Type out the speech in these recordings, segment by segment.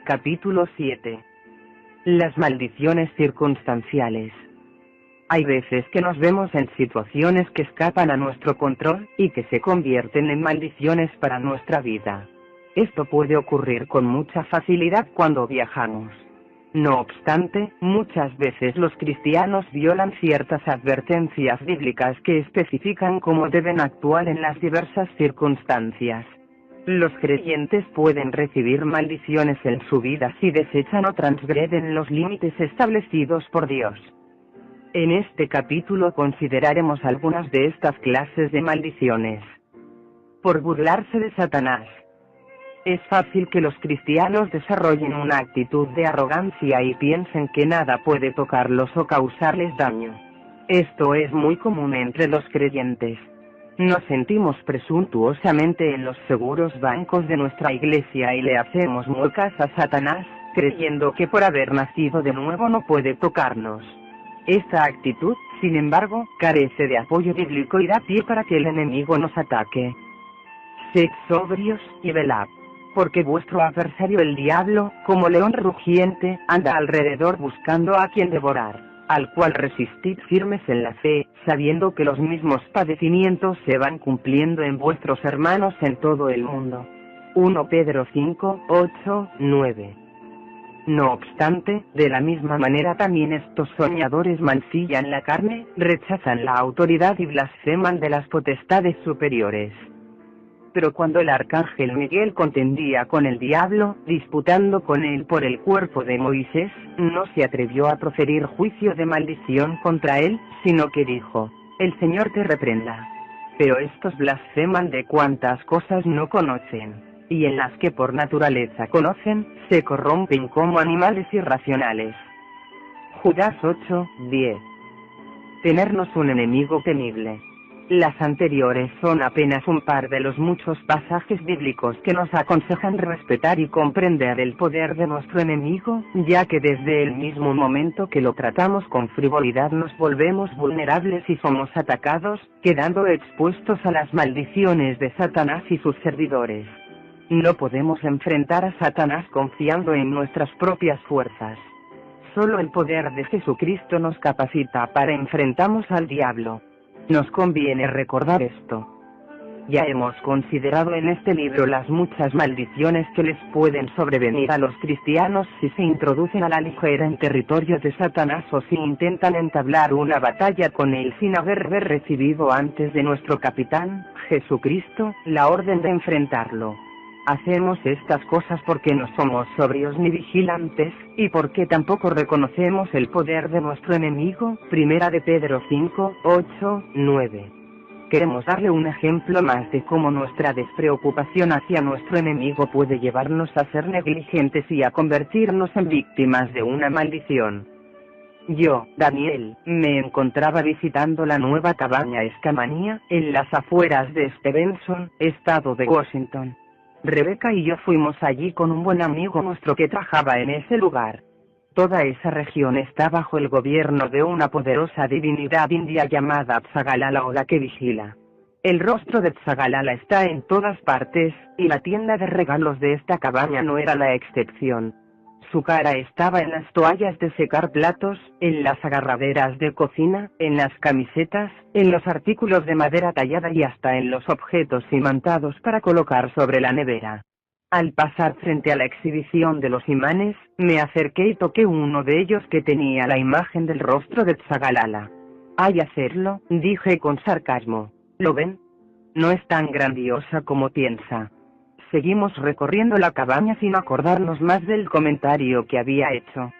Capítulo 7. Las maldiciones circunstanciales. Hay veces que nos vemos en situaciones que escapan a nuestro control, y que se convierten en maldiciones para nuestra vida. Esto puede ocurrir con mucha facilidad cuando viajamos. No obstante, muchas veces los cristianos violan ciertas advertencias bíblicas que especifican cómo deben actuar en las diversas circunstancias. Los creyentes pueden recibir maldiciones en su vida si desechan o transgreden los límites establecidos por Dios. En este capítulo consideraremos algunas de estas clases de maldiciones. Por burlarse de Satanás. Es fácil que los cristianos desarrollen una actitud de arrogancia y piensen que nada puede tocarlos o causarles daño. Esto es muy común entre los creyentes. Nos sentimos presuntuosamente en los seguros bancos de nuestra iglesia y le hacemos muecas a Satanás, creyendo que por haber nacido de nuevo no puede tocarnos. Esta actitud, sin embargo, carece de apoyo bíblico y da pie para que el enemigo nos ataque. Sed sobrios y velad, porque vuestro adversario el diablo, como león rugiente, anda alrededor buscando a quien devorar, al cual resistid firmes en la fe, sabiendo que los mismos padecimientos se van cumpliendo en vuestros hermanos en todo el mundo. 1 Pedro 5, 8, 9. No obstante, de la misma manera también estos soñadores mancillan la carne, rechazan la autoridad y blasfeman de las potestades superiores. Pero cuando el arcángel Miguel contendía con el diablo, disputando con él por el cuerpo de Moisés, no se atrevió a proferir juicio de maldición contra él, sino que dijo: el Señor te reprenda. Pero estos blasfeman de cuantas cosas no conocen, y en las que por naturaleza conocen, se corrompen como animales irracionales. Judas 8, 10. Tenernos un enemigo temible. Las anteriores son apenas un par de los muchos pasajes bíblicos que nos aconsejan respetar y comprender el poder de nuestro enemigo, ya que desde el mismo momento que lo tratamos con frivolidad nos volvemos vulnerables y somos atacados, quedando expuestos a las maldiciones de Satanás y sus servidores. No podemos enfrentar a Satanás confiando en nuestras propias fuerzas. Solo el poder de Jesucristo nos capacita para enfrentarnos al diablo. Nos conviene recordar esto. Ya hemos considerado en este libro las muchas maldiciones que les pueden sobrevenir a los cristianos si se introducen a la ligera en territorio de Satanás o si intentan entablar una batalla con él sin haber recibido antes de nuestro capitán, Jesucristo, la orden de enfrentarlo. Hacemos estas cosas porque no somos sobrios ni vigilantes, y porque tampoco reconocemos el poder de nuestro enemigo. 1 de Pedro 5, 8, 9. Queremos darle un ejemplo más de cómo nuestra despreocupación hacia nuestro enemigo puede llevarnos a ser negligentes y a convertirnos en víctimas de una maldición. Yo, Daniel, me encontraba visitando la nueva cabaña Escamanía, en las afueras de Stevenson, estado de Washington. Rebeca y yo fuimos allí con un buen amigo nuestro que trabajaba en ese lugar. Toda esa región está bajo el gobierno de una poderosa divinidad india llamada Tsagalala o la que vigila. El rostro de Tsagalala está en todas partes, y la tienda de regalos de esta cabaña no era la excepción. Su cara estaba en las toallas de secar platos, en las agarraderas de cocina, en las camisetas, en los artículos de madera tallada y hasta en los objetos imantados para colocar sobre la nevera. Al pasar frente a la exhibición de los imanes, me acerqué y toqué uno de ellos que tenía la imagen del rostro de Tsagalala. «Hay hacerlo», dije con sarcasmo. «¿Lo ven? No es tan grandiosa como piensa». Seguimos recorriendo la cabaña sin acordarnos más del comentario que había hecho.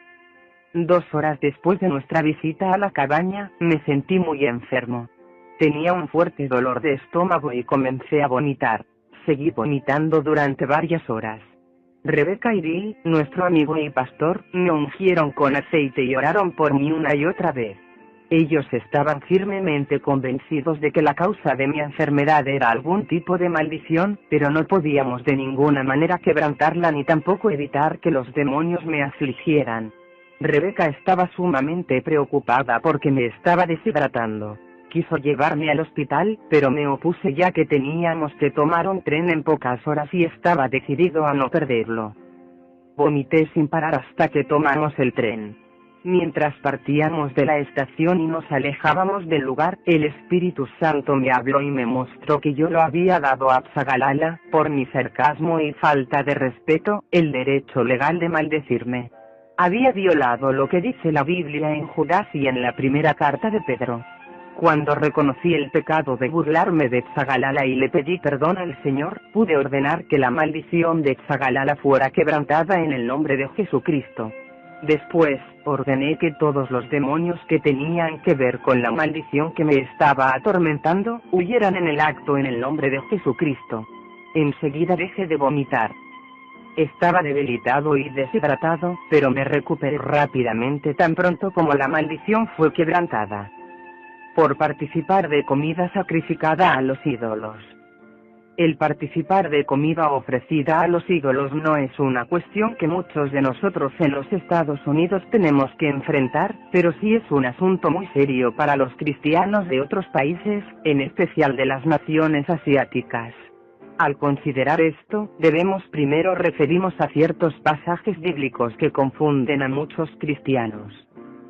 2 horas después de nuestra visita a la cabaña, me sentí muy enfermo. Tenía un fuerte dolor de estómago y comencé a vomitar. Seguí vomitando durante varias horas. Rebeca y Bill, nuestro amigo y pastor, me ungieron con aceite y oraron por mí una y otra vez. Ellos estaban firmemente convencidos de que la causa de mi enfermedad era algún tipo de maldición, pero no podíamos de ninguna manera quebrantarla ni tampoco evitar que los demonios me afligieran. Rebeca estaba sumamente preocupada porque me estaba deshidratando. Quiso llevarme al hospital, pero me opuse ya que teníamos que tomar un tren en pocas horas y estaba decidido a no perderlo. Vomité sin parar hasta que tomamos el tren. Mientras partíamos de la estación y nos alejábamos del lugar, el Espíritu Santo me habló y me mostró que yo lo había dado a Absagalala, por mi sarcasmo y falta de respeto, el derecho legal de maldecirme. Había violado lo que dice la Biblia en Judas y en la primera carta de Pedro. Cuando reconocí el pecado de burlarme de Absagalala y le pedí perdón al Señor, pude ordenar que la maldición de Absagalala fuera quebrantada en el nombre de Jesucristo. Después, ordené que todos los demonios que tenían que ver con la maldición que me estaba atormentando, huyeran en el acto en el nombre de Jesucristo. Enseguida dejé de vomitar. Estaba debilitado y deshidratado, pero me recuperé rápidamente tan pronto como la maldición fue quebrantada. Por participar de comida sacrificada a los ídolos. El participar de comida ofrecida a los ídolos no es una cuestión que muchos de nosotros en los Estados Unidos tenemos que enfrentar, pero sí es un asunto muy serio para los cristianos de otros países, en especial de las naciones asiáticas. Al considerar esto, debemos primero referirnos a ciertos pasajes bíblicos que confunden a muchos cristianos.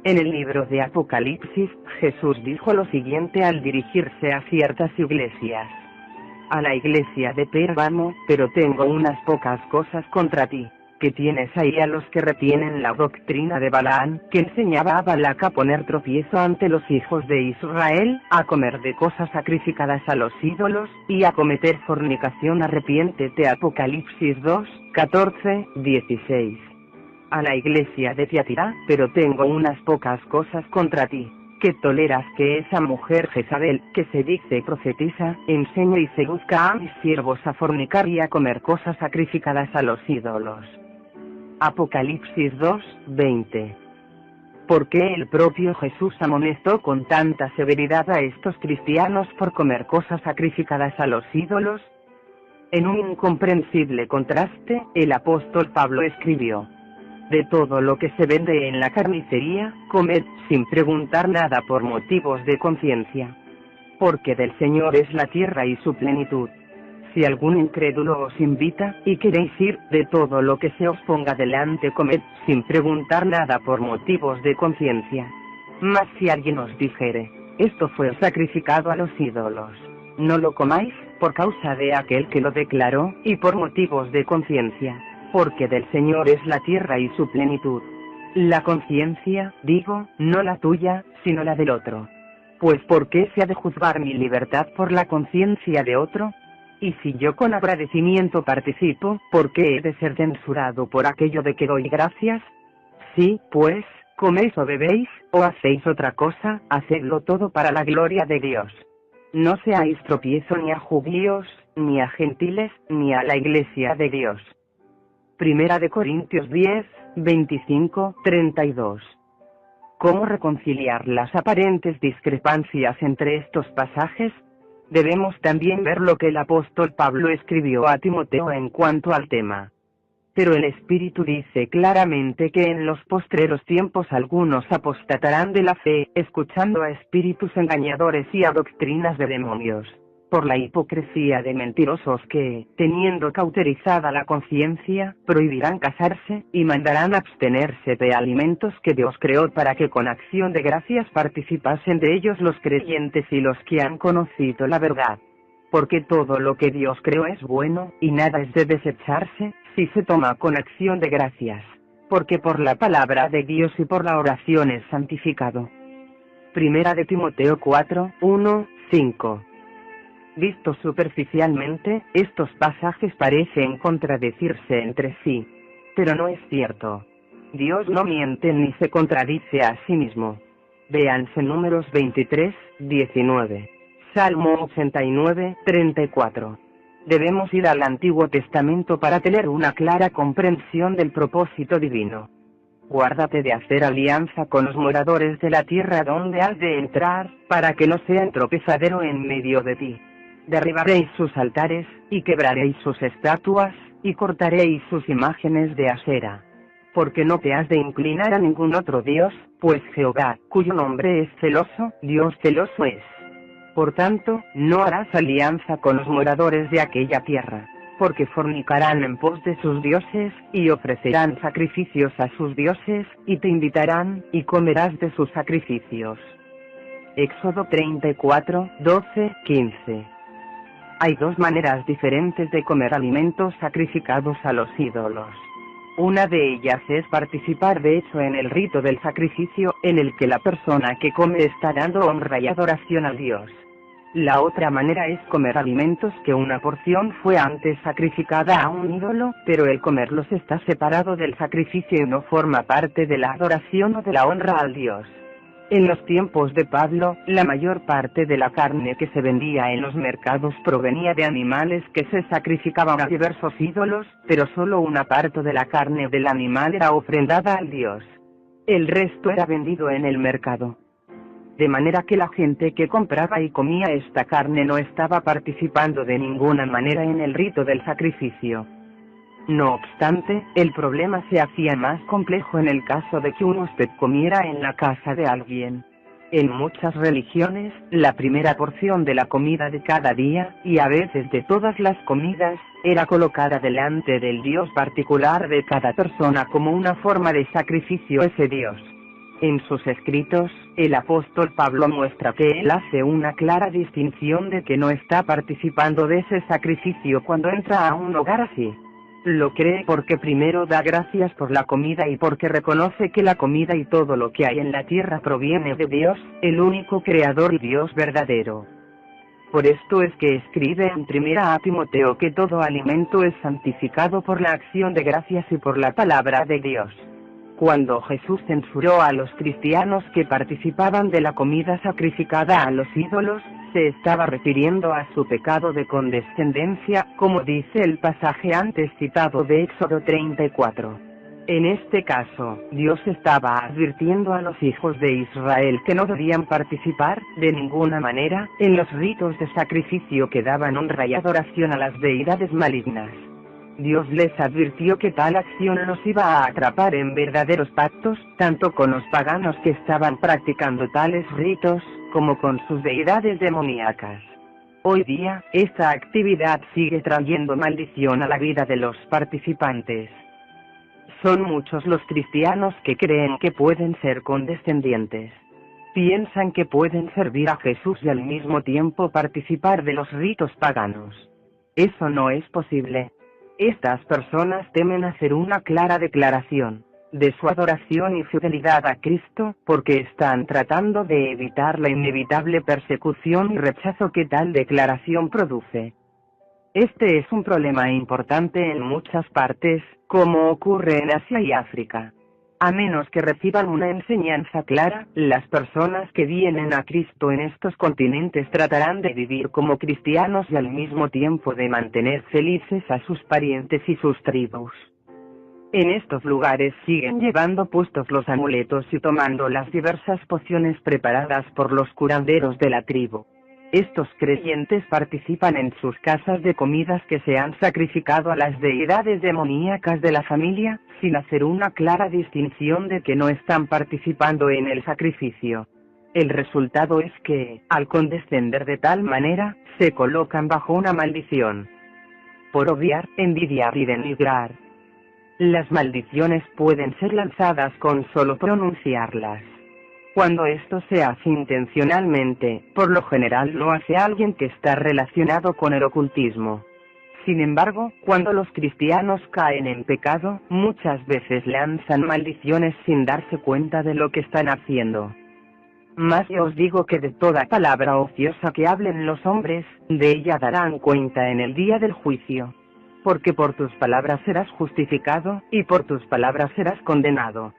En el libro de Apocalipsis, Jesús dijo lo siguiente al dirigirse a ciertas iglesias. A la iglesia de Pérgamo, pero tengo unas pocas cosas contra ti, que tienes ahí a los que retienen la doctrina de Balaán, que enseñaba a Balac a poner tropiezo ante los hijos de Israel, a comer de cosas sacrificadas a los ídolos, y a cometer fornicación. Arrepiéntete. Apocalipsis 2, 14, 16. A la iglesia de Tiatira, pero tengo unas pocas cosas contra ti, que toleras que esa mujer Jezabel, que se dice profetiza, enseñe y seduzca a mis siervos a fornicar y a comer cosas sacrificadas a los ídolos. Apocalipsis 2, 20. ¿Por qué el propio Jesús amonestó con tanta severidad a estos cristianos por comer cosas sacrificadas a los ídolos? En un incomprensible contraste, el apóstol Pablo escribió: de todo lo que se vende en la carnicería, comed, sin preguntar nada por motivos de conciencia. Porque del Señor es la tierra y su plenitud. Si algún incrédulo os invita, y queréis ir, de todo lo que se os ponga delante comed, sin preguntar nada por motivos de conciencia. Mas si alguien os dijere, esto fue sacrificado a los ídolos, no lo comáis, por causa de aquel que lo declaró, y por motivos de conciencia. Porque del Señor es la tierra y su plenitud. La conciencia, digo, no la tuya, sino la del otro. Pues ¿por qué se ha de juzgar mi libertad por la conciencia de otro? Y si yo con agradecimiento participo, ¿por qué he de ser censurado por aquello de que doy gracias? Sí, pues, coméis o bebéis, o hacéis otra cosa, hacedlo todo para la gloria de Dios. No seáis tropiezo ni a judíos, ni a gentiles, ni a la iglesia de Dios. Primera de Corintios 10, 25, 32. ¿Cómo reconciliar las aparentes discrepancias entre estos pasajes? Debemos también ver lo que el apóstol Pablo escribió a Timoteo en cuanto al tema. Pero el Espíritu dice claramente que en los postreros tiempos algunos apostatarán de la fe, escuchando a espíritus engañadores y a doctrinas de demonios. Por la hipocresía de mentirosos que, teniendo cauterizada la conciencia, prohibirán casarse, y mandarán abstenerse de alimentos que Dios creó para que con acción de gracias participasen de ellos los creyentes y los que han conocido la verdad. Porque todo lo que Dios creó es bueno, y nada es de desecharse, si se toma con acción de gracias. Porque por la palabra de Dios y por la oración es santificado. Primera de Timoteo 4, 1, 5. Vistos superficialmente, estos pasajes parecen contradecirse entre sí. Pero no es cierto. Dios no miente ni se contradice a sí mismo. Véanse Números 23, 19. Salmo 89, 34. Debemos ir al Antiguo Testamento para tener una clara comprensión del propósito divino. Guárdate de hacer alianza con los moradores de la tierra donde has de entrar, para que no sean tropezadero en medio de ti. Derribaréis sus altares, y quebraréis sus estatuas, y cortaréis sus imágenes de Asera. Porque no te has de inclinar a ningún otro Dios, pues Jehová, cuyo nombre es celoso, Dios celoso es. Por tanto, no harás alianza con los moradores de aquella tierra. porque fornicarán en pos de sus dioses, y ofrecerán sacrificios a sus dioses, y te invitarán, y comerás de sus sacrificios. Éxodo 34, 12, 15. Hay dos maneras diferentes de comer alimentos sacrificados a los ídolos. Una de ellas es participar de hecho en el rito del sacrificio, en el que la persona que come está dando honra y adoración a Dios. La otra manera es comer alimentos que una porción fue antes sacrificada a un ídolo, pero el comerlos está separado del sacrificio y no forma parte de la adoración o de la honra al Dios. En los tiempos de Pablo, la mayor parte de la carne que se vendía en los mercados provenía de animales que se sacrificaban a diversos ídolos, pero solo una parte de la carne del animal era ofrendada al Dios. El resto era vendido en el mercado. De manera que la gente que compraba y comía esta carne no estaba participando de ninguna manera en el rito del sacrificio. No obstante, el problema se hacía más complejo en el caso de que un huésped comiera en la casa de alguien. En muchas religiones, la primera porción de la comida de cada día, y a veces de todas las comidas, era colocada delante del Dios particular de cada persona como una forma de sacrificio a ese Dios. En sus escritos, el apóstol Pablo muestra que él hace una clara distinción de que no está participando de ese sacrificio cuando entra a un hogar así. Lo cree porque primero da gracias por la comida y porque reconoce que la comida y todo lo que hay en la tierra proviene de Dios, el único creador y Dios verdadero. Por esto es que escribe en 1 a Timoteo que todo alimento es santificado por la acción de gracias y por la palabra de Dios. Cuando Jesús censuró a los cristianos que participaban de la comida sacrificada a los ídolos, se estaba refiriendo a su pecado de condescendencia, como dice el pasaje antes citado de Éxodo 34. En este caso, Dios estaba advirtiendo a los hijos de Israel que no debían participar, de ninguna manera, en los ritos de sacrificio que daban honra y adoración a las deidades malignas. Dios les advirtió que tal acción los iba a atrapar en verdaderos pactos, tanto con los paganos que estaban practicando tales ritos, como con sus deidades demoníacas. Hoy día, esta actividad sigue trayendo maldición a la vida de los participantes. Son muchos los cristianos que creen que pueden ser condescendientes. Piensan que pueden servir a Jesús y al mismo tiempo participar de los ritos paganos. Eso no es posible. Estas personas temen hacer una clara declaración de su adoración y fidelidad a Cristo, porque están tratando de evitar la inevitable persecución y rechazo que tal declaración produce. Este es un problema importante en muchas partes, como ocurre en Asia y África. A menos que reciban una enseñanza clara, las personas que vienen a Cristo en estos continentes tratarán de vivir como cristianos y al mismo tiempo de mantener felices a sus parientes y sus tribus. En estos lugares siguen llevando puestos los amuletos y tomando las diversas pociones preparadas por los curanderos de la tribu. Estos creyentes participan en sus casas de comidas que se han sacrificado a las deidades demoníacas de la familia, sin hacer una clara distinción de que no están participando en el sacrificio. El resultado es que, al condescender de tal manera, se colocan bajo una maldición. Por odiar, envidiar y denigrar. Las maldiciones pueden ser lanzadas con solo pronunciarlas. Cuando esto se hace intencionalmente, por lo general lo hace alguien que está relacionado con el ocultismo. Sin embargo, cuando los cristianos caen en pecado, muchas veces lanzan maldiciones sin darse cuenta de lo que están haciendo. Mas yo os digo que de toda palabra ociosa que hablen los hombres, de ella darán cuenta en el día del juicio. Porque por tus palabras serás justificado, y por tus palabras serás condenado.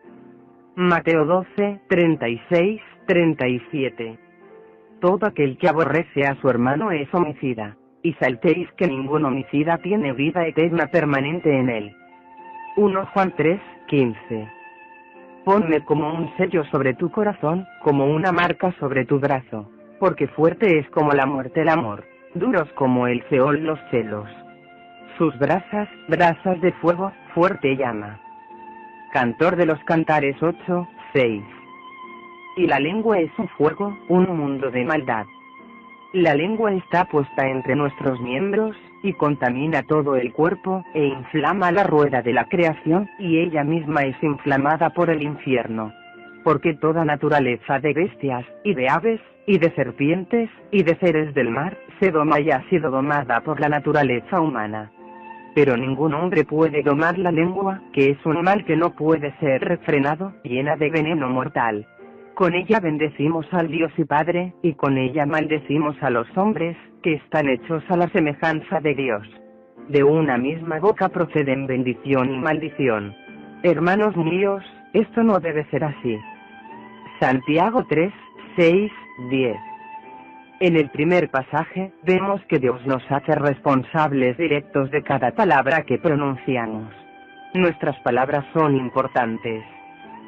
Mateo 12, 36, 37. Todo aquel que aborrece a su hermano es homicida. Y saltéis que ningún homicida tiene vida eterna permanente en él. 1 Juan 3, 15. Ponme como un sello sobre tu corazón, como una marca sobre tu brazo. Porque fuerte es como la muerte el amor, duros como el Seol los celos. Sus brasas de fuego, fuerte llama. Cantor de los Cantares 8, 6. Y la lengua es un fuego, un mundo de maldad. La lengua está puesta entre nuestros miembros, y contamina todo el cuerpo, e inflama la rueda de la creación, y ella misma es inflamada por el infierno. Porque toda naturaleza de bestias, y de aves, y de serpientes, y de seres del mar, se doma y ha sido domada por la naturaleza humana. Pero ningún hombre puede domar la lengua, que es un mal que no puede ser refrenado, llena de veneno mortal. Con ella bendecimos al Dios y Padre, y con ella maldecimos a los hombres, que están hechos a la semejanza de Dios. De una misma boca proceden bendición y maldición. Hermanos míos, esto no debe ser así. Santiago 3, 6, 10. En el primer pasaje, vemos que Dios nos hace responsables directos de cada palabra que pronunciamos. Nuestras palabras son importantes.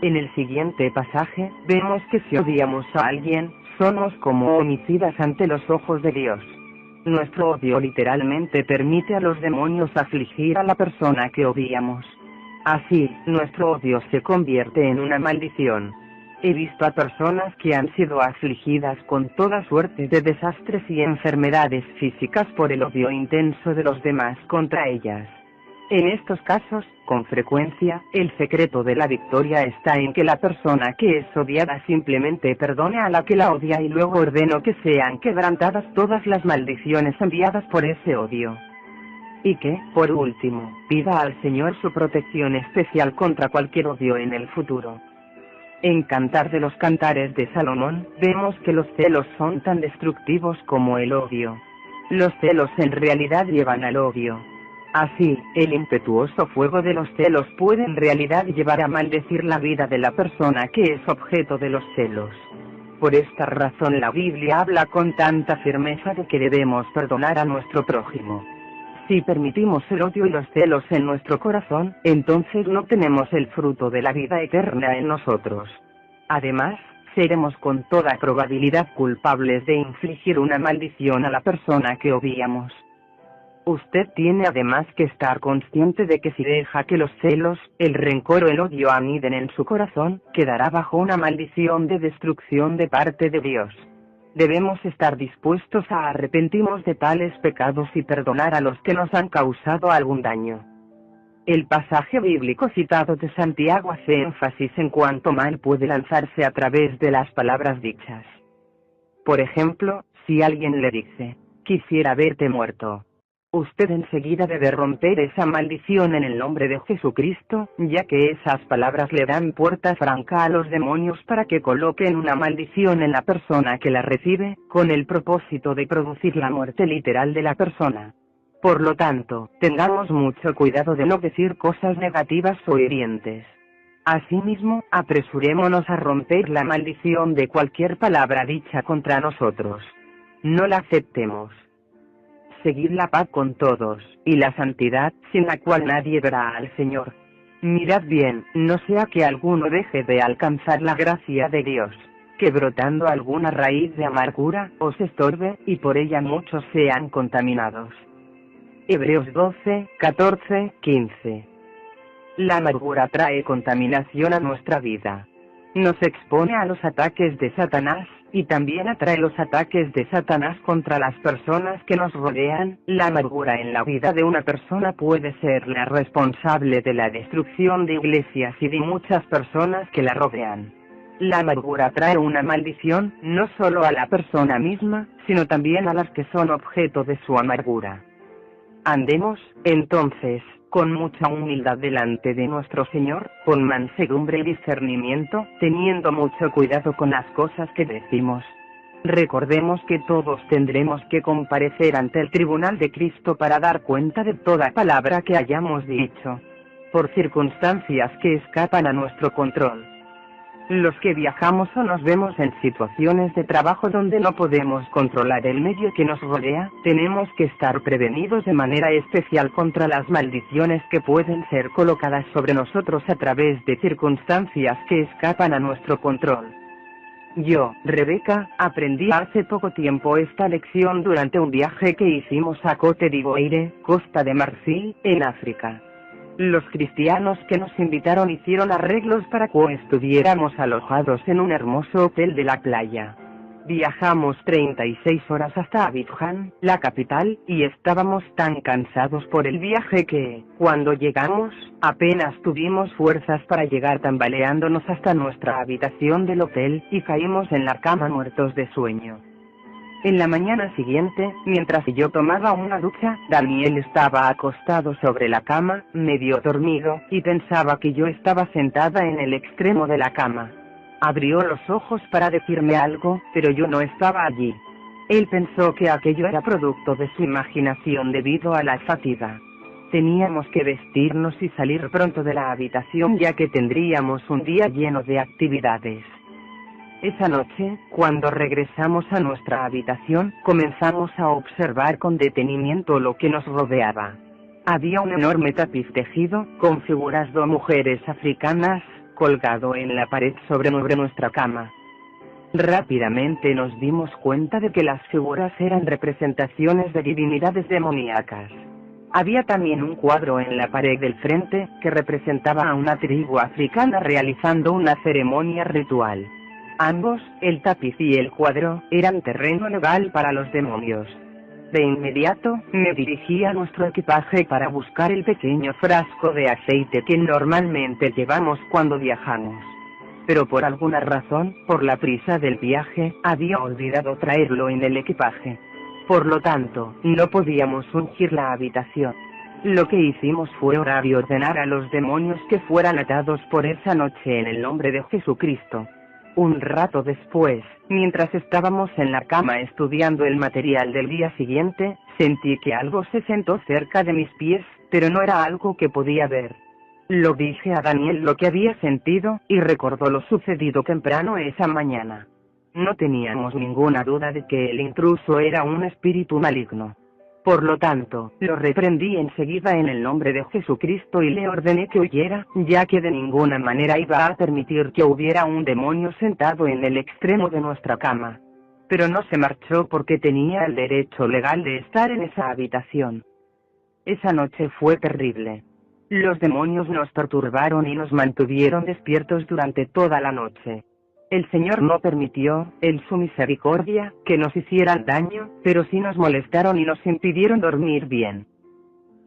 En el siguiente pasaje, vemos que si odiamos a alguien, somos como homicidas ante los ojos de Dios. Nuestro odio literalmente permite a los demonios afligir a la persona que odiamos. Así, nuestro odio se convierte en una maldición. He visto a personas que han sido afligidas con toda suerte de desastres y enfermedades físicas por el odio intenso de los demás contra ellas. En estos casos, con frecuencia, el secreto de la victoria está en que la persona que es odiada simplemente perdone a la que la odia y luego ordeno que sean quebrantadas todas las maldiciones enviadas por ese odio. Y que, por último, pida al Señor su protección especial contra cualquier odio en el futuro. En Cantar de los Cantares de Salomón, vemos que los celos son tan destructivos como el odio. Los celos en realidad llevan al odio. Así, el impetuoso fuego de los celos puede en realidad llevar a maldecir la vida de la persona que es objeto de los celos. Por esta razón la Biblia habla con tanta firmeza de que debemos perdonar a nuestro prójimo. Si permitimos el odio y los celos en nuestro corazón, entonces no tenemos el fruto de la vida eterna en nosotros. Además, seremos con toda probabilidad culpables de infligir una maldición a la persona que odiamos. Usted tiene además que estar consciente de que si deja que los celos, el rencor o el odio aniden en su corazón, quedará bajo una maldición de destrucción de parte de Dios. Debemos estar dispuestos a arrepentirnos de tales pecados y perdonar a los que nos han causado algún daño. El pasaje bíblico citado de Santiago hace énfasis en cuánto mal puede lanzarse a través de las palabras dichas. Por ejemplo, si alguien le dice, quisiera verte muerto, usted enseguida debe romper esa maldición en el nombre de Jesucristo, ya que esas palabras le dan puerta franca a los demonios para que coloquen una maldición en la persona que la recibe, con el propósito de producir la muerte literal de la persona. Por lo tanto, tengamos mucho cuidado de no decir cosas negativas o hirientes. Asimismo, apresurémonos a romper la maldición de cualquier palabra dicha contra nosotros. No la aceptemos. Seguid la paz con todos, y la santidad, sin la cual nadie verá al Señor. Mirad bien, no sea que alguno deje de alcanzar la gracia de Dios, que brotando alguna raíz de amargura, os estorbe, y por ella muchos sean contaminados. Hebreos 12, 14, 15. La amargura trae contaminación a nuestra vida. Nos expone a los ataques de Satanás, y también atrae los ataques de Satanás contra las personas que nos rodean. La amargura en la vida de una persona puede ser la responsable de la destrucción de iglesias y de muchas personas que la rodean. La amargura trae una maldición, no solo a la persona misma, sino también a las que son objeto de su amargura. Andemos, entonces, con mucha humildad delante de nuestro Señor, con mansedumbre y discernimiento, teniendo mucho cuidado con las cosas que decimos. Recordemos que todos tendremos que comparecer ante el tribunal de Cristo para dar cuenta de toda palabra que hayamos dicho, por circunstancias que escapan a nuestro control. Los que viajamos o nos vemos en situaciones de trabajo donde no podemos controlar el medio que nos rodea, tenemos que estar prevenidos de manera especial contra las maldiciones que pueden ser colocadas sobre nosotros a través de circunstancias que escapan a nuestro control. Yo, Rebeca, aprendí hace poco tiempo esta lección durante un viaje que hicimos a Côte d'Ivoire, Costa de Marfil, en África. Los cristianos que nos invitaron hicieron arreglos para que estuviéramos alojados en un hermoso hotel de la playa. Viajamos 36 horas hasta Abidjan, la capital, y estábamos tan cansados por el viaje que, cuando llegamos, apenas tuvimos fuerzas para llegar tambaleándonos hasta nuestra habitación del hotel, y caímos en la cama muertos de sueño. En la mañana siguiente, mientras yo tomaba una ducha, Daniel estaba acostado sobre la cama, medio dormido, y pensaba que yo estaba sentada en el extremo de la cama. Abrió los ojos para decirme algo, pero yo no estaba allí. Él pensó que aquello era producto de su imaginación debido a la fatiga. Teníamos que vestirnos y salir pronto de la habitación ya que tendríamos un día lleno de actividades. Esa noche, cuando regresamos a nuestra habitación, comenzamos a observar con detenimiento lo que nos rodeaba. Había un enorme tapiz tejido, con figuras de mujeres africanas, colgado en la pared sobre nuestra cama. Rápidamente nos dimos cuenta de que las figuras eran representaciones de divinidades demoníacas. Había también un cuadro en la pared del frente, que representaba a una tribu africana realizando una ceremonia ritual. Ambos, el tapiz y el cuadro, eran terreno legal para los demonios. De inmediato, me dirigí a nuestro equipaje para buscar el pequeño frasco de aceite que normalmente llevamos cuando viajamos. Pero por alguna razón, por la prisa del viaje, había olvidado traerlo en el equipaje. Por lo tanto, no podíamos ungir la habitación. Lo que hicimos fue orar y ordenar a los demonios que fueran atados por esa noche en el nombre de Jesucristo. Un rato después, mientras estábamos en la cama estudiando el material del día siguiente, sentí que algo se sentó cerca de mis pies, pero no era algo que podía ver. Lo dije a Daniel lo que había sentido, y recordó lo sucedido temprano esa mañana. No teníamos ninguna duda de que el intruso era un espíritu maligno. Por lo tanto, lo reprendí enseguida en el nombre de Jesucristo y le ordené que huyera, ya que de ninguna manera iba a permitir que hubiera un demonio sentado en el extremo de nuestra cama. Pero no se marchó porque tenía el derecho legal de estar en esa habitación. Esa noche fue terrible. Los demonios nos perturbaron y nos mantuvieron despiertos durante toda la noche. El Señor no permitió, en su misericordia, que nos hicieran daño, pero sí nos molestaron y nos impidieron dormir bien.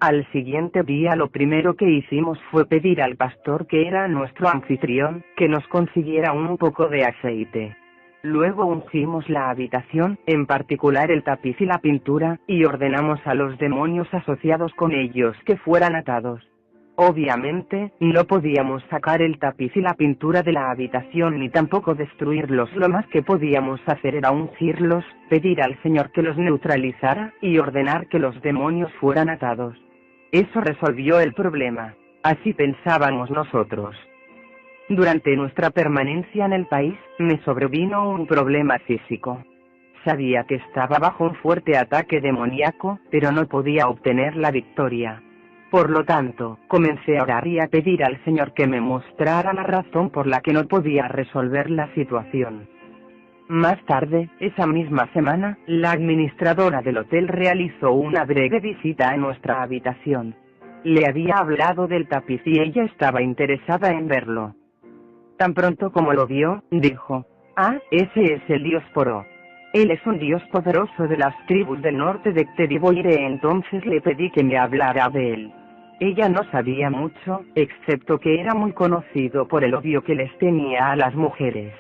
Al siguiente día lo primero que hicimos fue pedir al pastor, que era nuestro anfitrión, que nos consiguiera un poco de aceite. Luego ungimos la habitación, en particular el tapiz y la pintura, y ordenamos a los demonios asociados con ellos que fueran atados. Obviamente, no podíamos sacar el tapiz y la pintura de la habitación ni tampoco destruirlos. Lo más que podíamos hacer era ungirlos, pedir al Señor que los neutralizara, y ordenar que los demonios fueran atados. Eso resolvió el problema. Así pensábamos nosotros. Durante nuestra permanencia en el país, me sobrevino un problema físico. Sabía que estaba bajo un fuerte ataque demoníaco, pero no podía obtener la victoria. Por lo tanto, comencé a orar y a pedir al Señor que me mostrara la razón por la que no podía resolver la situación. Más tarde, esa misma semana, la administradora del hotel realizó una breve visita a nuestra habitación. Le había hablado del tapiz y ella estaba interesada en verlo. Tan pronto como lo vio, dijo: «Ah, ese es el dios Poro. Él es un dios poderoso de las tribus del norte de Teriboire». Entonces le pedí que me hablara de él. Ella no sabía mucho, excepto que era muy conocido por el odio que les tenía a las mujeres.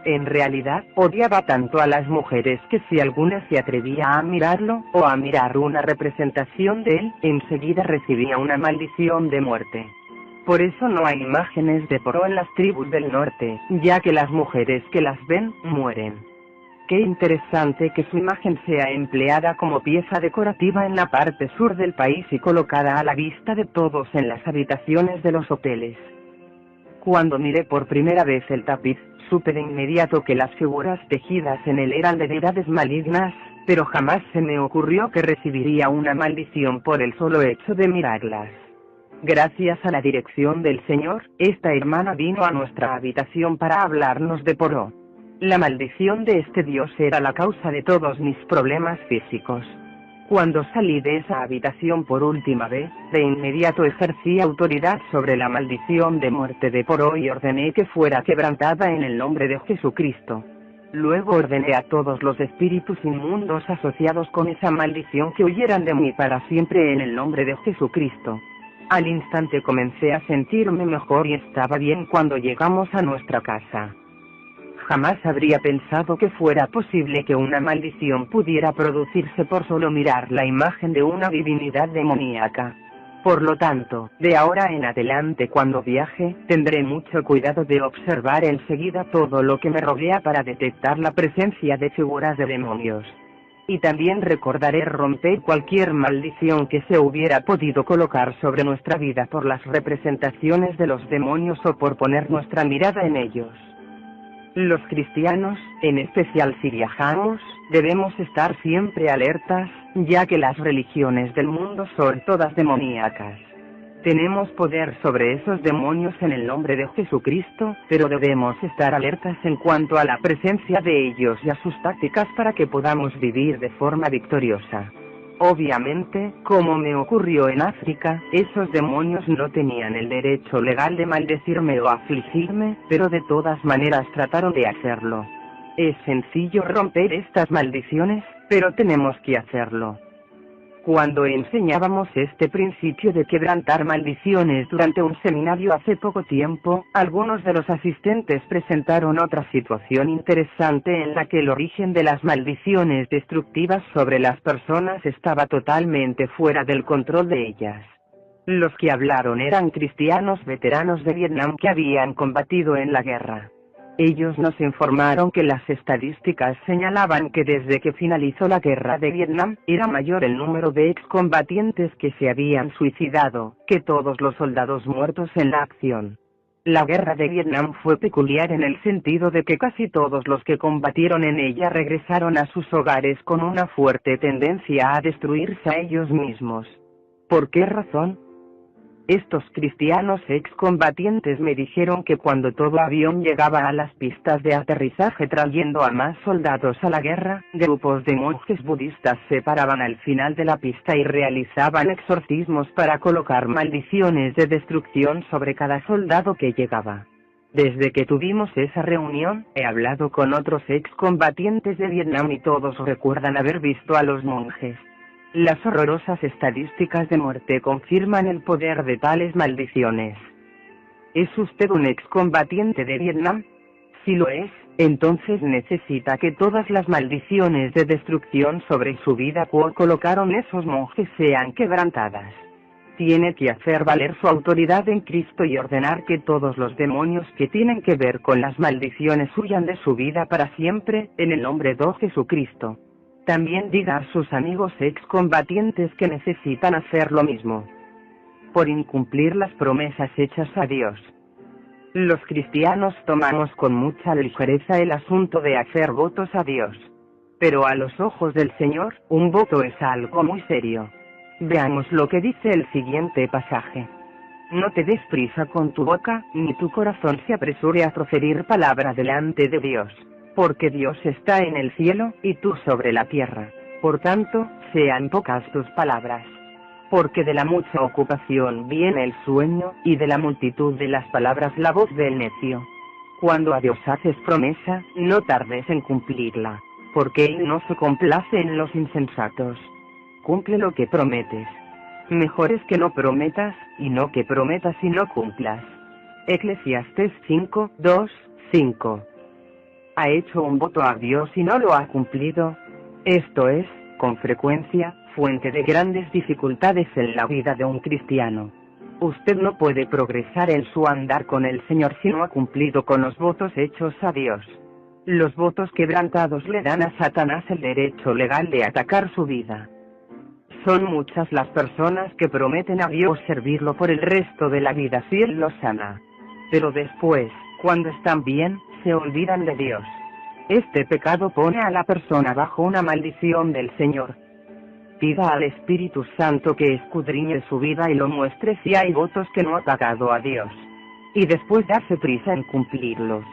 En realidad, odiaba tanto a las mujeres que si alguna se atrevía a mirarlo, o a mirar una representación de él, enseguida recibía una maldición de muerte. Por eso no hay imágenes de Poro en las tribus del norte, ya que las mujeres que las ven, mueren. Qué interesante que su imagen sea empleada como pieza decorativa en la parte sur del país y colocada a la vista de todos en las habitaciones de los hoteles. Cuando miré por primera vez el tapiz, supe de inmediato que las figuras tejidas en él eran de deidades malignas, pero jamás se me ocurrió que recibiría una maldición por el solo hecho de mirarlas. Gracias a la dirección del Señor, esta hermana vino a nuestra habitación para hablarnos de Poro. La maldición de este dios era la causa de todos mis problemas físicos. Cuando salí de esa habitación por última vez, de inmediato ejercí autoridad sobre la maldición de muerte de Poro y ordené que fuera quebrantada en el nombre de Jesucristo. Luego ordené a todos los espíritus inmundos asociados con esa maldición que huyeran de mí para siempre en el nombre de Jesucristo. Al instante comencé a sentirme mejor y estaba bien cuando llegamos a nuestra casa. Jamás habría pensado que fuera posible que una maldición pudiera producirse por solo mirar la imagen de una divinidad demoníaca. Por lo tanto, de ahora en adelante cuando viaje, tendré mucho cuidado de observar enseguida todo lo que me rodea para detectar la presencia de figuras de demonios. Y también recordaré romper cualquier maldición que se hubiera podido colocar sobre nuestra vida por las representaciones de los demonios o por poner nuestra mirada en ellos. Los cristianos, en especial si viajamos, debemos estar siempre alertas, ya que las religiones del mundo son todas demoníacas. Tenemos poder sobre esos demonios en el nombre de Jesucristo, pero debemos estar alertas en cuanto a la presencia de ellos y a sus tácticas para que podamos vivir de forma victoriosa. Obviamente, como me ocurrió en África, esos demonios no tenían el derecho legal de maldecirme o afligirme, pero de todas maneras trataron de hacerlo. Es sencillo romper estas maldiciones, pero tenemos que hacerlo. Cuando enseñábamos este principio de quebrantar maldiciones durante un seminario hace poco tiempo, algunos de los asistentes presentaron otra situación interesante en la que el origen de las maldiciones destructivas sobre las personas estaba totalmente fuera del control de ellas. Los que hablaron eran cristianos veteranos de Vietnam que habían combatido en la guerra. Ellos nos informaron que las estadísticas señalaban que desde que finalizó la guerra de Vietnam, era mayor el número de excombatientes que se habían suicidado, que todos los soldados muertos en la acción. La guerra de Vietnam fue peculiar en el sentido de que casi todos los que combatieron en ella regresaron a sus hogares con una fuerte tendencia a destruirse a ellos mismos. ¿Por qué razón? Estos cristianos excombatientes me dijeron que cuando todo avión llegaba a las pistas de aterrizaje trayendo a más soldados a la guerra, grupos de monjes budistas se paraban al final de la pista y realizaban exorcismos para colocar maldiciones de destrucción sobre cada soldado que llegaba. Desde que tuvimos esa reunión, he hablado con otros excombatientes de Vietnam y todos recuerdan haber visto a los monjes. Las horrorosas estadísticas de muerte confirman el poder de tales maldiciones. ¿Es usted un excombatiente de Vietnam? Si lo es, entonces necesita que todas las maldiciones de destrucción sobre su vida que colocaron esos monjes sean quebrantadas. Tiene que hacer valer su autoridad en Cristo y ordenar que todos los demonios que tienen que ver con las maldiciones huyan de su vida para siempre, en el nombre de Jesucristo. También diga a sus amigos excombatientes que necesitan hacer lo mismo. Por incumplir las promesas hechas a Dios. Los cristianos tomamos con mucha ligereza el asunto de hacer votos a Dios. Pero a los ojos del Señor, un voto es algo muy serio. Veamos lo que dice el siguiente pasaje. No te des prisa con tu boca, ni tu corazón se apresure a proferir palabra delante de Dios. Porque Dios está en el cielo, y tú sobre la tierra. Por tanto, sean pocas tus palabras. Porque de la mucha ocupación viene el sueño, y de la multitud de las palabras la voz del necio. Cuando a Dios haces promesa, no tardes en cumplirla, porque Él no se complace en los insensatos. Cumple lo que prometes. Mejor es que no prometas, y no que prometas y no cumplas. Eclesiastés 5:2-5. ¿Ha hecho un voto a Dios y no lo ha cumplido? Esto es, con frecuencia, fuente de grandes dificultades en la vida de un cristiano. Usted no puede progresar en su andar con el Señor si no ha cumplido con los votos hechos a Dios. Los votos quebrantados le dan a Satanás el derecho legal de atacar su vida. Son muchas las personas que prometen a Dios servirlo por el resto de la vida si Él los sana. Pero después, cuando están bien, se olvidan de Dios. Este pecado pone a la persona bajo una maldición del Señor. Pida al Espíritu Santo que escudriñe su vida y lo muestre si hay votos que no ha pagado a Dios. Y después darse prisa en cumplirlos.